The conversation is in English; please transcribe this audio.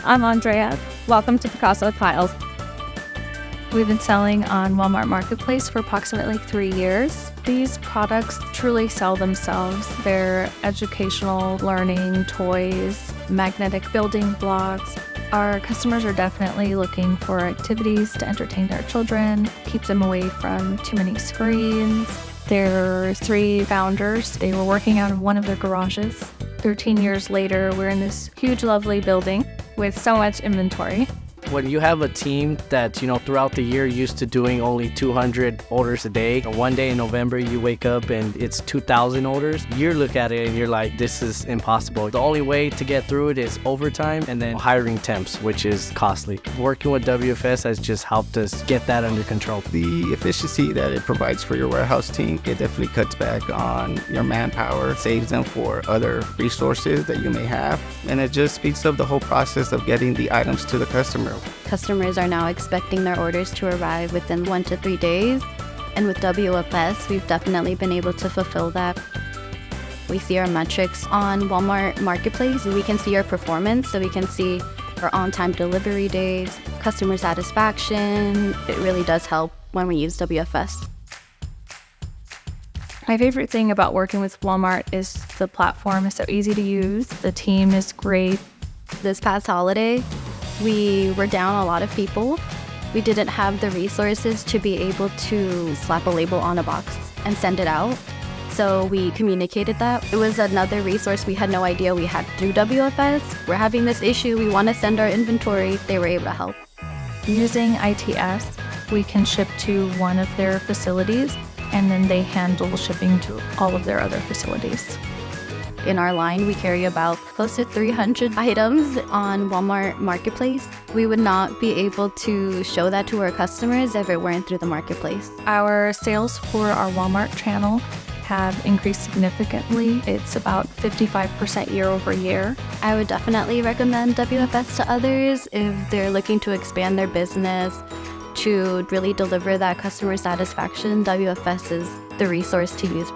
I'm Andrea. Welcome to PicassoTiles. We've been selling on Walmart Marketplace for approximately 3 years. These products truly sell themselves. They're educational, learning, toys, magnetic building blocks. Our customers are definitely looking for activities to entertain their children, keep them away from too many screens. There are 3 founders. They were working out of one of their garages. 13 years later, we're in this huge, lovely building with so much inventory. When you have a team that, throughout the year used to doing only 200 orders a day, one day in November you wake up and it's 2,000 orders, you look at it and you're like, this is impossible. The only way to get through it is overtime and then hiring temps, which is costly. Working with WFS has just helped us get that under control. The efficiency that it provides for your warehouse team, it definitely cuts back on your manpower, saves them for other resources that you may have, and it just speeds up the whole process of getting the items to the customer. Customers are now expecting their orders to arrive within 1 to 3 days, and with WFS, we've definitely been able to fulfill that. We see our metrics on Walmart Marketplace. We can see our performance, so we can see our on-time delivery days, customer satisfaction. It really does help when we use WFS. My favorite thing about working with Walmart is the platform is so easy to use. The team is great. This past holiday, we were down a lot of people. We didn't have the resources to be able to slap a label on a box and send it out. So we communicated that. It was another resource we had no idea we had through WFS. We're having this issue. We want to send our inventory. They were able to help. Using ITS, we can ship to one of their facilities, and then they handle shipping to all of their other facilities. In our line, we carry about close to 300 items on Walmart Marketplace. We would not be able to show that to our customers if it weren't through the marketplace. Our sales for our Walmart channel have increased significantly. It's about 55% year over year. I would definitely recommend WFS to others if they're looking to expand their business, to really deliver that customer satisfaction. WFS is the resource to use.